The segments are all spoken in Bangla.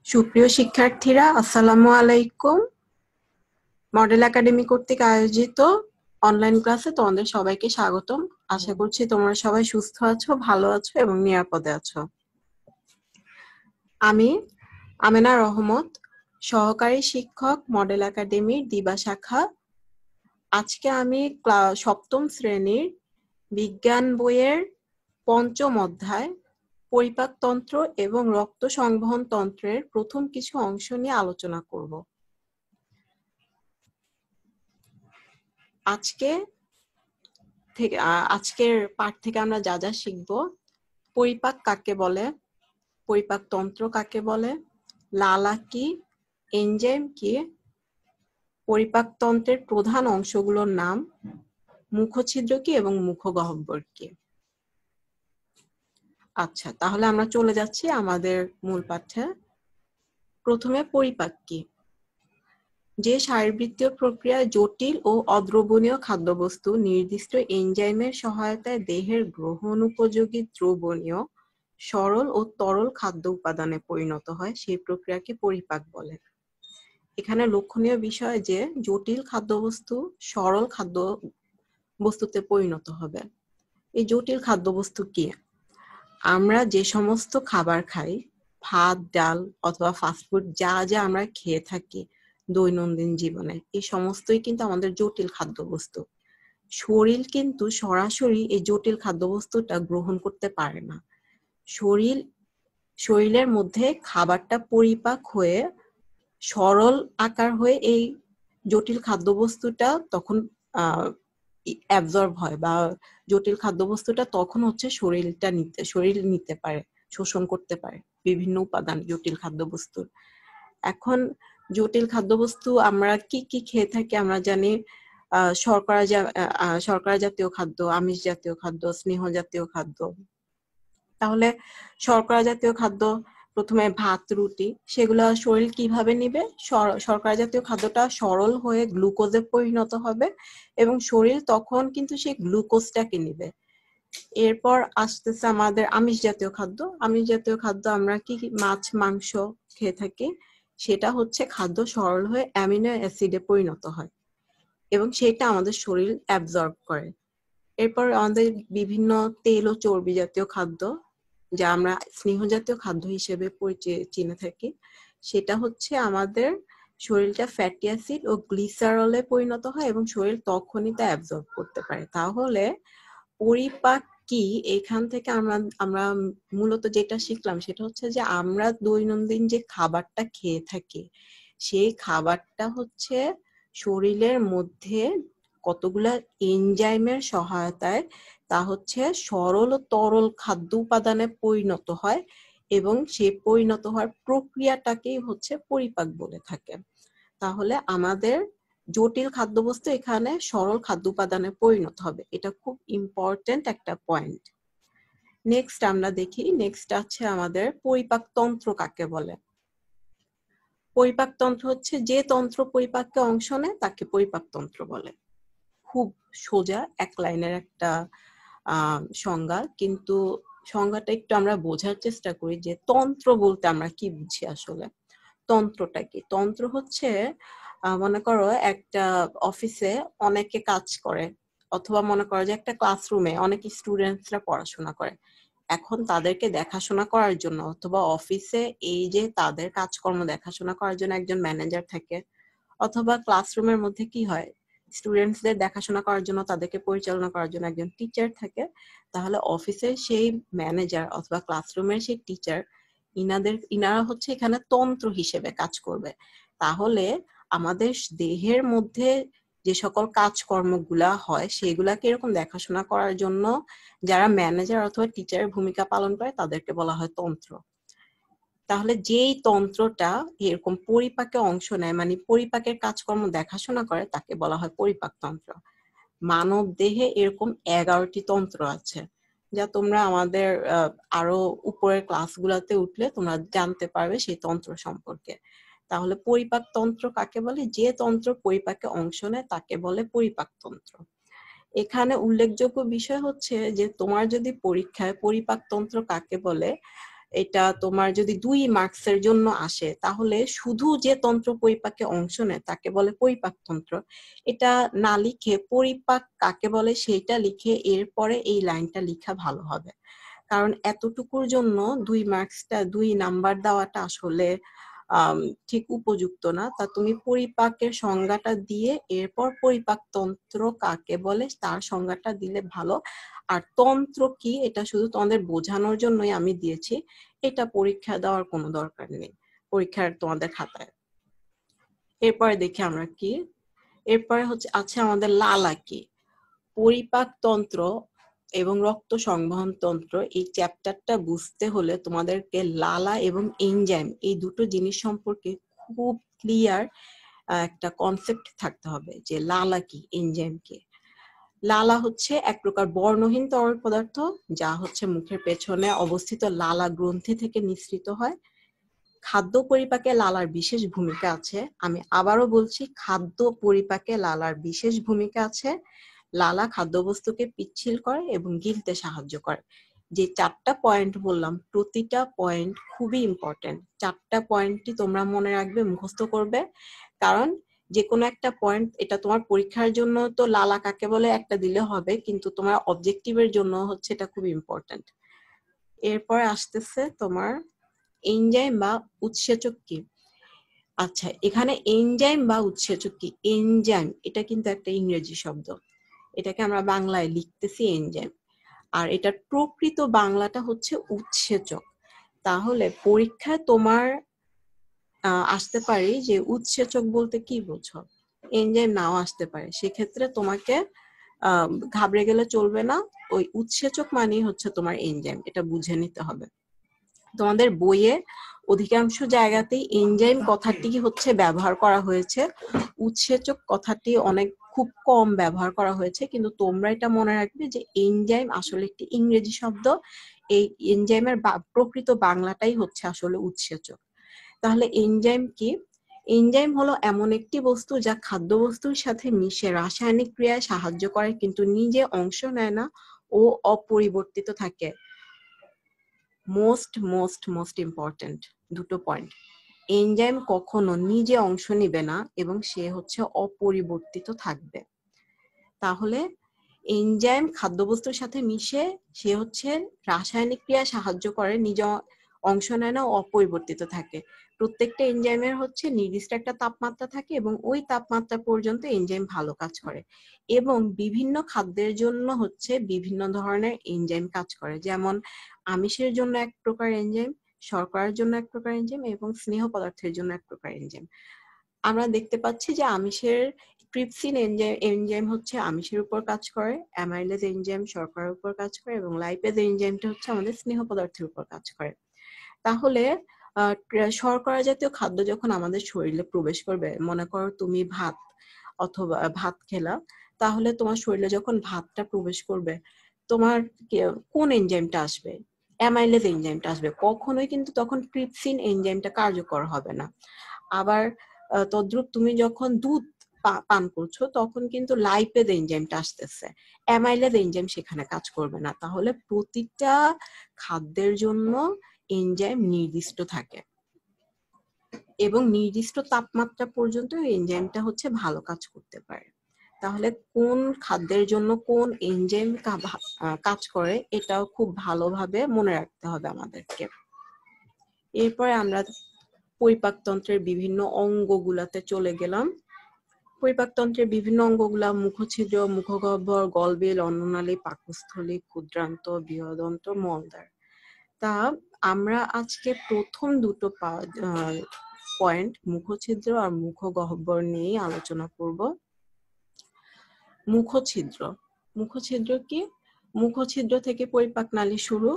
সুপ্রিয় শিক্ষার্থীরা, আসসালামু আলাইকুম। মডেল একাডেমি কর্তৃক আয়োজিত অনলাইন ক্লাসে তোমাদের সবাইকে স্বাগতম। আশা করছি তোমরা সবাই সুস্থ আছো, ভালো আছো এবং নিরাপদে আছো। আমি আমেনা রহমত, সহকারী শিক্ষক, মডেল একাডেমির দিবা শাখা। আজকে আমি সপ্তম শ্রেণীর বিজ্ঞান বইয়ের পঞ্চম অধ্যায় পরিপাকতন্ত্র এবং রক্ত সংবহন তন্ত্রের প্রথম কিছু অংশ নিয়ে আলোচনা করব। আজকের পাঠ থেকে আমরা যা যা শিখব: পরিপাক কাকে বলে, পরিপাকতন্ত্র কাকে বলে, লালা কি, এনজাইম কি, পরিপাকতন্ত্রের প্রধান অংশগুলোর নাম, মুখছিদ্র কি এবং মুখগহ্বর কি। আচ্ছা, তাহলে আমরা চলে যাচ্ছি আমাদের মূল পাঠে। প্রথমে পরিপাক কি? যে শারীরবৃত্তীয় প্রক্রিয়ায় জটিল ও অদ্রবণীয় খাদ্যবস্তু নির্দিষ্ট এনজাইমের সহায়তায় দেহের গ্রহণ উপযোগী দ্রবণীয়, সরল ও তরল খাদ্য উপাদানে পরিণত হয়, সেই প্রক্রিয়াকে পরিপাক বলে। এখানে লক্ষণীয় বিষয় যে জটিল খাদ্যবস্তু সরল খাদ্য বস্তুতে পরিণত হবে। এই জটিল খাদ্যবস্তু কি? আমরা যে সমস্ত খাবার খাই, ভাত, ডাল অথবা ফাস্টফুড, যা যা আমরা খেয়ে থাকি দৈনন্দিন জীবনে, এই সমস্তই কিন্তু আমাদের জটিল খাদ্যবস্তু। শরীর কিন্তু সরাসরি এই জটিল খাদ্যবস্তুটা গ্রহণ করতে পারে না। শরীরের মধ্যে খাবারটা পরিপাক হয়ে সরল আকার হয়ে এই জটিল খাদ্যবস্তুটা তখন অ্যাবজর্ব হয়, বা জটিল খাদ্যবস্তুটা তখন হচ্ছে শরীর নিতে পারে, শোষণ করতে পারে বিভিন্ন উপাদান জটিল খাদ্যবস্তুর। এখন জটিল খাদ্যবস্তু আমরা কি কি খেয়ে থাকি? আমরা জানি শর্করা জাতীয় খাদ্য, আমিষ জাতীয় খাদ্য, স্নেহ জাতীয় খাদ্য। তাহলে শর্করা জাতীয় খাদ্য, প্রথমে ভাত, রুটি, সেগুলো শরীর কিভাবে নিবে? শর্করা জাতীয় খাদ্যটা সরল হয়ে গ্লুকোজে পরিণত হবে এবং শরীর তখন কিন্তু সেই গ্লুকোজটাকে নিবে। এরপর আসতেছে আমাদের আমিষ জাতীয় খাদ্য। আমিষ জাতীয় খাদ্য আমরা কি মাছ, মাংস খেয়ে থাকি। সেটা হচ্ছে খাদ্য সরল হয়ে অ্যামিনো অ্যাসিডে পরিণত হয় এবং সেটা আমাদের শরীর অ্যাবজর্ব করে। এরপর আমাদের বিভিন্ন তেল ও চর্বি জাতীয় খাদ্য, যা আমরা স্নেহ জাতীয় খাদ্য হিসেবে চিনে থাকি, সেটা হচ্ছে আমাদের শরীরটা ফ্যাটি অ্যাসিড ও গ্লিসারলে পরিণত হয় এবং শরীর তখনই তা অ্যাবজর্ব করতে পারে। তাহলে পরিপাক কি? এখান থেকে আমরা মূলত যেটা শিখলাম সেটা হচ্ছে যে আমরা দৈনন্দিন যে খাবারটা খেয়ে থাকি, সেই খাবারটা হচ্ছে শরীরের মধ্যে কতগুলা এনজাইমের সহায়তায় তা হচ্ছে সরল ও তরল খাদ্য উপাদানে পরিণত হয় এবং সেই পরিণত হওয়ার প্রক্রিয়াটাকেই হচ্ছে পরিপাক বলে থাকে। তাহলে আমাদের জটিল খাদ্যবস্তু এখানে সরল খাদ্য উপাদানে পরিণত হবে। এটা খুব ইম্পর্টেন্ট একটা পয়েন্ট। নেক্সট আমরা দেখি, নেক্সট আছে আমাদের পরিপাকতন্ত্র কাকে বলে। পরিপাকতন্ত্র হচ্ছে যে তন্ত্র পরিপাকে অংশ নেয় তাকে পরিপাকতন্ত্র বলে। খুব সোজা এক লাইনের একটা সংজ্ঞা, কিন্তু সংজ্ঞাটা একটু আমরা বোঝার চেষ্টা করি যে তন্ত্র বলতে আমরা কি বুঝি আসলে। তন্ত্রটা কি? তন্ত্র হচ্ছে মনে করো একটা অফিসে অনেকে কাজ করে, অথবা মনে করো যে একটা ক্লাসরুমে অনেক স্টুডেন্টসরা পড়াশোনা করে। এখন তাদেরকে দেখাশোনা করার জন্য অথবা অফিসে এই যে তাদের কাজকর্ম দেখাশোনা করার জন্য একজন ম্যানেজার থাকে, অথবা ক্লাসরুমের মধ্যে কি হয়, স্টুডেন্টসদের দেখাশোনা করার জন্য, তাদেরকে পরিচালনা করার জন্য একজন টিচার থাকে। তাহলে অফিসের সেই ম্যানেজার অথবা ক্লাসরুমের সেই টিচার, ইনারা হচ্ছে এখানে তন্ত্র হিসেবে কাজ করবে। তাহলে আমাদের দেহের মধ্যে যে সকল কাজকর্মগুলা হয় সেগুলাকে এরকম দেখাশোনা করার জন্য যারা ম্যানেজার অথবা টিচারের ভূমিকা পালন করে তাদেরকে বলা হয় তন্ত্র। তাহলে যেই তন্ত্রটা এরকম পরিপাকে অংশ নেয়, মানে পরিপাকের কাজকর্ম দেখাশোনা করে, তাকে বলা হয় পরিপাকতন্ত্র। মানব দেহে এরকম 11টি তন্ত্র আছে, যা তোমরা আমাদের আরো উপরের ক্লাসগুলোতে উঠলে তোমরা জানতে পারবে সেই তন্ত্র সম্পর্কে। তাহলে পরিপাকতন্ত্র কাকে বলে? যে তন্ত্র পরিপাকে অংশ নেয় তাকে বলে পরিপাকতন্ত্র। এখানে উল্লেখযোগ্য বিষয় হচ্ছে যে তোমার যদি পরীক্ষায় পরিপাকতন্ত্র কাকে বলে এটা তোমার যদি 2 মার্কসের জন্য আসে তাহলে শুধু যে তন্ত্র পরিপাকে অংশ নেয় তাকে বলে পরিপাকতন্ত্র। এটা না লিখে পরিপাক কাকে বলে সেইটা লিখে এরপরে এই লাইনটা লিখা ভালো হবে, কারণ এতটুকুর জন্য 2 মার্কসটা 2 নাম্বার দেওয়াটা আসলে ঠিক উপযুক্ত না। তা তুমি পরিপাকের সংজ্ঞাটা দিয়ে এরপর পরিপাকতন্ত্র কাকে বলে তার সংজ্ঞাটা দিলে ভালো। আর তন্ত্র কি এটা শুধু তোমাদের বোঝানোর জন্যই আমি দিয়েছি, এটা পরীক্ষা দেওয়ার কোনো দরকার নেই পরীক্ষার তোমাদের খাতায়। এরপরে দেখি আমরা কি, এরপরে হচ্ছে আছে আমাদের লালা কি। পরিপাকতন্ত্র এবং রক্ত সংবহন তন্ত্র এই চ্যাপ্টারটা বুঝতে হলে তোমাদেরকে লালা এবং এনজাইম এই দুটো জিনিস সম্পর্কে খুব ক্লিয়ার একটা কনসেপ্ট থাকতে হবে যে লালা কি এনজাইম কি। লালা হচ্ছে এক প্রকার বর্ণহীন তরল পদার্থ যা হচ্ছে মুখের পেছনে অবস্থিত লালা গ্রন্থি থেকে নিঃসৃত হয়। খাদ্য পরিপাকে লালার বিশেষ ভূমিকা আছে। আমি আবারও বলছি, খাদ্য পরিপাকে লালার বিশেষ ভূমিকা আছে। লালা খাদ্যবস্তুকে পিচ্ছিল করে এবং গিলতে সাহায্য করে। যে 4টা পয়েন্ট বললাম প্রতিটা পয়েন্ট খুবই ইম্পর্টেন্ট। 4টা পয়েন্টই তোমরা মনে রাখবে, মুখস্থ করবে, কারণ যে কোনো একটা পয়েন্ট এটা তোমার পরীক্ষার জন্য তো লালা কাকে বলে একটা দিলে হবে, কিন্তু তোমার অবজেক্টিভের জন্য হচ্ছে এটা খুব ইম্পর্টেন্ট। এরপর আসতেছে তোমার এনজাইম বা উৎসেচক কি। আচ্ছা, এখানে এনজাইম বা উৎসেচক কি, এনজাইম এটা কিন্তু একটা ইংরেজি শব্দ, এটাকে আমরা বাংলায় লিখতেছি এনজাইম, আর এটার প্রকৃত বাংলাটা হচ্ছে উৎসেচক। তাহলে পরীক্ষায় তোমার আসতে পারে যে উৎসেচক বলতে কি বোঝো, এনজাইম নাও আসতে পারে, সেক্ষেত্রে তোমাকে ঘাবড়ে গেলে চলবে না। ওই উৎসেচক মানেই হচ্ছে তোমার এনজাইম, এটা বুঝে নিতে হবে। তোমাদের বইয়ে অধিকাংশ জায়গাতেই এনজাইম কথাটি হচ্ছে ব্যবহার করা হয়েছে, উৎসেচক কথাটি অনেক খুব কম ব্যবহার করা হয়েছে। কিন্তু তোমরা এটা মনে রাখবে যে এনজাইম আসলে একটি ইংরেজি শব্দ, এই এনজাইমের প্রকৃত বাংলাটাই হচ্ছে আসলে উৎসেচক। তাহলে এনজাইম কি? এনজাইম হলো এমন একটি বস্তু যা খাদ্যবস্তুর সাথে মিশে রাসায়নিক ক্রিয়ায় সাহায্য করে কিন্তু নিজে অংশ নেয় না ও অপরিবর্তিত থাকে। মোস্ট ইম্পর্টেন্ট দুটো পয়েন্ট, এনজাইম কখনো নিজে অংশ নিবে না এবং সে হচ্ছে অপরিবর্তিত থাকবে। তাহলে এনজাইম খাদ্যবস্তুর সাথে মিশে সে হচ্ছে রাসায়নিক ক্রিয়ায় সাহায্য করে, নিজে অংশ নেয় না, অপরিবর্তিত থাকে। প্রত্যেকটা এনজাইমের হচ্ছে নির্দিষ্ট একটা তাপমাত্রা থাকে এবং ওই তাপমাত্রা পর্যন্ত এনজাইম ভালো কাজ করে, এবং বিভিন্ন খাদ্যের জন্য হচ্ছে বিভিন্ন ধরনের এনজাইম কাজ করে। যেমন আমিষের জন্য এক প্রকার এনজাইম, শর্করার জন্য এক প্রকার এনজাইম এবং স্নেহ পদার্থের জন্য এক প্রকার এনজাইম। আমরা দেখতে পাচ্ছি যে আমিষের ট্রিপসিন এনজাইম হচ্ছে আমিষের উপর কাজ করে, অ্যামাইলেজ এনজাইম শর্করার উপর কাজ করে এবং লাইপেজ এনজাইমটা হচ্ছে আমাদের স্নেহ পদার্থের উপর কাজ করে। তাহলে শর্করা জাতীয় খাদ্য যখন আমাদের শরীরে প্রবেশ করবে, মনে করো তুমি ভাত অথবা ভাত খেলা, তাহলে তোমার শরীরে যখন ভাতটা প্রবেশ করবে তোমার কোন এনজাইমটা আসবে? অ্যামাইলেজ এনজাইমটা আসবে, কখনোই কিন্তু তখন ট্রিপসিন এনজাইমটা কার্যকর হবে না। আবার তদ্রুপ তুমি যখন দুধ পান করছো তখন কিন্তু লাইপেজ এনজাইমটা আসতেছে, অ্যামাইলেজ এনজাইম সেখানে কাজ করবে না। তাহলে প্রতিটা খাদ্যের জন্য এনজাইম নির্দিষ্ট থাকে এবং নির্দিষ্ট তাপমাত্রা পর্যন্ত এনজাইমটা হচ্ছে ভালো কাজ করতে পারে। তাহলে কোন খাদ্যের জন্য কোন এনজাইম কাজ করে এটাও খুব ভালোভাবে মনে রাখতে হবে আমাদেরকে। এরপরে আমরা পরিপাকতন্ত্রের বিভিন্ন অঙ্গগুলাতে চলে গেলাম। পরিপাকতন্ত্রের বিভিন্ন অঙ্গগুলা মুখছিদ্র, মুখগহ্বর, গলবিল, অন্ননালী, পাকস্থলী, ক্ষুদ্রান্ত, বৃহদন্ত্র, মলদ্বার। তা আমরা আজকে প্রথম দুটো পয়েন্ট মুখছিদ্র আর মুখগহ্বর নিয়ে আলোচনা করব। মুখছিদ্র, মুখছিদ্র কি? মুখছিদ্র থেকে পরিপাক নালী শুরু।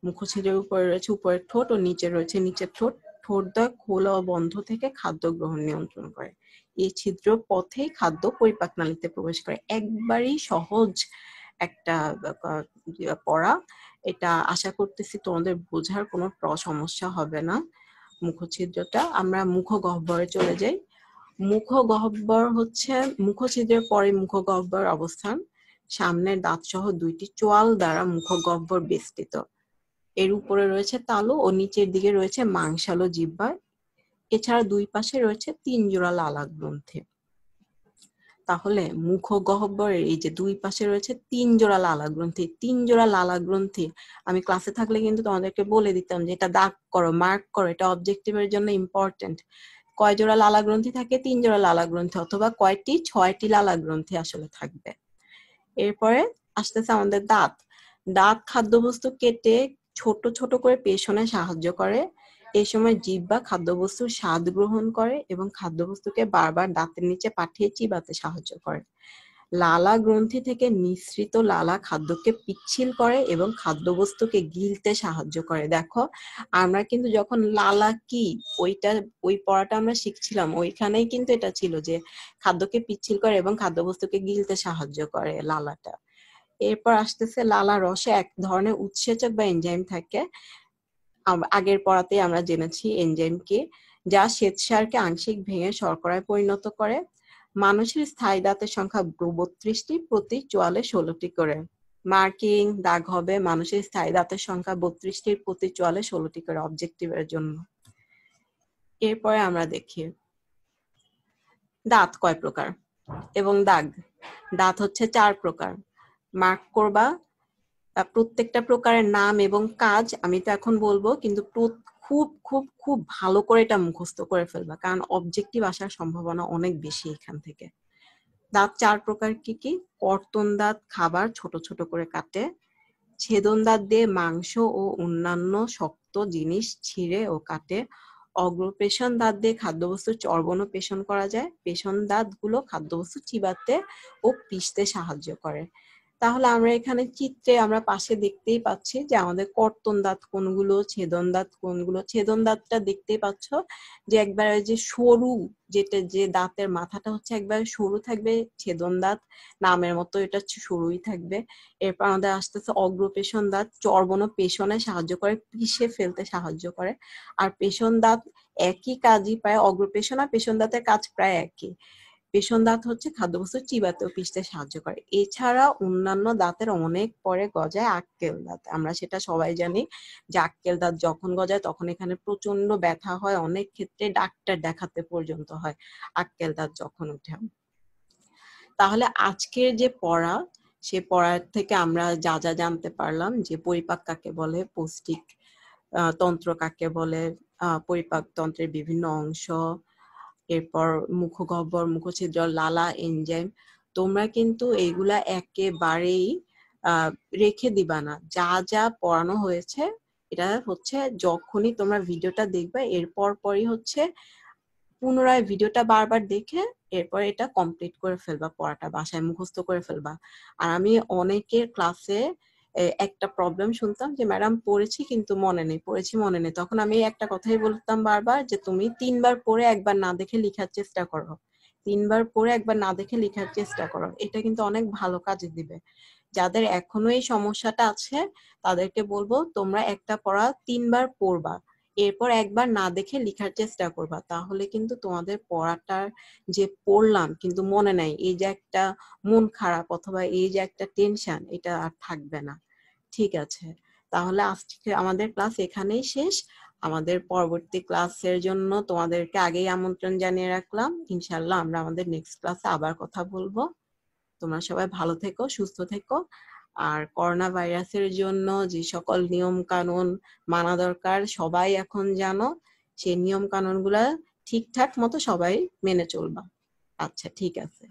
মুখছিদ্রের উপরে রয়েছে উপরের ঠোঁট ও নিচে রয়েছে নিচের ঠোঁট। ঠোঁট দ্বয় খোলা ও বন্ধ থেকে খাদ্য গ্রহণ নিয়ন্ত্রণ করে। এই ছিদ্র পথেই খাদ্য পরিপাক নালীতে প্রবেশ করে। একবারই সহজ একটা পড়া, এটা আশা করতেছি তোমাদের বোঝার কোনো সমস্যা হবে না। মুখছিদ্রটা, আমরা মুখগহ্বরে চলে যাই। মুখগহ্বর হচ্ছে মুখছিদ্রের পরে মুখগহ্বর অবস্থান। সামনের দাঁত সহ 2টি চোয়াল দ্বারা মুখগহ্বর বেষ্টিত এর উপরে রয়েছে তালু ও নিচের দিকে রয়েছে মাংসালো জিহ্বা। এছাড়া দুই পাশে রয়েছে 3 জোড়া লালা গ্রন্থি। তাহলে মুখগহ্বরের এই যে দুই পাশে রয়েছে 3 জোড়া লালা গ্রন্থি। 3 জোড়া লালা গ্রন্থি আমি ক্লাসে থাকলে কিন্তু তোমাদেরকে বলে দিতাম যে এটা দাগ করো, মার্ক করো, এটা অবজেক্টিভের জন্য ইম্পর্টেন্ট। কয় জোড়া লালা গ্রন্থি থাকে? 3 জোড়া লালা গ্রন্থি, অথবা কয়টি? 6টি লালা গ্রন্থি আসলে থাকবে। এরপরে আসতেছে আমাদের দাঁত। দাঁত খাদ্যবস্তু কেটে ছোট ছোট করে পেষণে সাহায্য করে। এই সময় জিহ্বা খাদ্যবস্তুর স্বাদ গ্রহণ করে এবং খাদ্যবস্তুকে বারবার দাঁতের নিচে পাঠিয়ে চিবাতে সাহায্য করে। লালা গ্রন্থি থেকে নিঃসৃত লালা খাদ্যকে পিচ্ছিল করে এবং খাদ্যবস্তুকে গিলতে সাহায্য করে। দেখো, আমরা কিন্তু যখন লালা কি ওই পড়াটা আমরা শিখছিলাম, ওইখানেই কিন্তু এটা ছিল যে খাদ্যকে পিচ্ছিল করে এবং খাদ্যবস্তুকে গিলতে সাহায্য করে লালাটা। এরপর আসতেছে লালা রসে এক ধরনের উৎসেচক বা এনজাইম থাকে। আগের পড়াতেই আমরা জেনেছি এনজাইম কি, যা শ্বেতসারকে আংশিক ভেঙে শর্করায় পরিণত করে। মানুষের স্থায়ী দাঁতের সংখ্যা 32টি, প্রতি চোয়ালে 16টি করে। মার্কিং দাগ হবে মানুষের স্থায়ী দাঁতের সংখ্যা 32টির, প্রতি চোয়ালে 16টি করে, অবজেক্টিভের জন্য। এরপরে আমরা দেখি দাঁত কয় প্রকার এবং দাগ। দাঁত হচ্ছে 4 প্রকার। মার্ক করবা। প্রত্যেকটা প্রকারের নাম এবং কাজ আমি তো এখন বলবো, কিন্তু খুব খুব খুব ভালো করে এটা মুখস্থ করে ফেলবা, কারণ অবজেক্টিভ আসার সম্ভাবনা অনেক বেশি এখান থেকে। দাঁত 4 প্রকার কি কি? কর্তন দাঁত খাবার ছোট ছোট করে কাটে। ছেদন দাঁত দিয়ে মাংস ও অন্যান্য শক্ত জিনিস ছিঁড়ে ও কাটে। অগ্রপেশন দাঁত দিয়ে খাদ্যবস্তু চর্বণ ও পেষণ করা যায়। পেষণ দাঁত গুলো খাদ্যবস্তু চিবাতে ও পিষতে সাহায্য করে। তাহলে আমরা এখানে চিত্রে আমরা পাশে দেখতেই পাচ্ছি যে আমাদের কর্তন দাঁত কোনগুলো, ছেদন দাঁত কোনগুলো। ছেদন দাঁতটা দেখতেই পাচ্ছ যে একবারে যে সরু, যেটা যে দাঁতের মাথাটা হচ্ছে একবারে সরু থাকবে, ছেদন দাঁত নামের মতো এটা সরুই থাকবে। এরপর আমাদের আসতেছে অগ্রপেশন দাঁত, চর্বণ ও পেষণে সাহায্য করে, পিষে ফেলতে সাহায্য করে। আর পেষণ দাঁত একই কাজই প্রায়, অগ্রপেশণ আর পেষণ দাঁতের কাজ প্রায় একই। পেষণ দাঁত হচ্ছে খাদ্যবস্তু চিবাতে ও পিষতে সাহায্য করে। এছাড়া অন্যান্য দাঁতের অনেক পরে গজায় আক্কেল দাঁত। আমরা সেটা সবাই জানি যে আক্কেল দাঁত যখন গজায় তখন এখানে প্রচন্ড ব্যথা হয়, অনেক ক্ষেত্রে ডাক্তার দেখাতে পর্যন্ত হয় আক্কেল দাঁত যখন উঠে। তাহলে আজকের যে পড়া, সে পড়ার থেকে আমরা যা যা জানতে পারলাম যে পরিপাক কাকে বলে, পৌষ্টিক তন্ত্র কাকে বলে, পরিপাক তন্ত্রের বিভিন্ন অংশ, এরপর মুখগহ্বর, মুখছিদ্র, লালা, এনজাইম, তোমরা কিন্তু এইগুলা একেবারেই রেখে দিবা না। যা যা পড়ানো হয়েছে এটা হচ্ছে যখনই তোমরা ভিডিওটা দেখবে এরপর পরই হচ্ছে পুনরায় ভিডিওটা বারবার দেখে এরপর এটা কমপ্লিট করে ফেলবা, পড়াটা বাসায় মুখস্থ করে ফেলবা। আর আমি অনেকের ক্লাসে একটা প্রবলেম শুনতাম যে ম্যাডাম পড়েছি কিন্তু মনে নেই, পড়েছি মনে নেই। তখন আমি একটা কথাই বলতাম বারবার যে তুমি 3বার পড়ে একবার না দেখে লেখার চেষ্টা করো, 3বার পড়ে একবার না দেখে লেখার চেষ্টা করো, এটা কিন্তু অনেক ভালো কাজে দিবে। যাদের এখনো এই সমস্যাটা আছে তাদেরকে বলবো তোমরা একটা পড়া 3বার পড়বা, এরপর একবার না দেখে লেখার চেষ্টা করবা, তাহলে কিন্তু তোমাদের পড়াটার যে পড়লাম কিন্তু মনে নাই, এই যে একটা মন খারাপ অথবা এই যে একটা টেনশন, এটা আর থাকবে না। ঠিক আছে, তাহলে আজকে আমাদের ক্লাস এখানেই শেষ। আমাদের পরবর্তী ক্লাসের জন্য তোমাদেরকে আগেই আমন্ত্রণ জানিয়ে রাখলাম। ইনশাআল্লাহ আমরা আমাদের নেক্সট ক্লাসে আবার কথা বলবো। তোমরা সবাই ভালো থেকো, সুস্থ থেকো। আর করোনা ভাইরাসের জন্য যে সকল নিয়ম কানুন মানা দরকার সবাই এখন জানো, সেই নিয়ম কানুন গুলা ঠিকঠাক মতো সবাই মেনে চলবা। আচ্ছা, ঠিক আছে।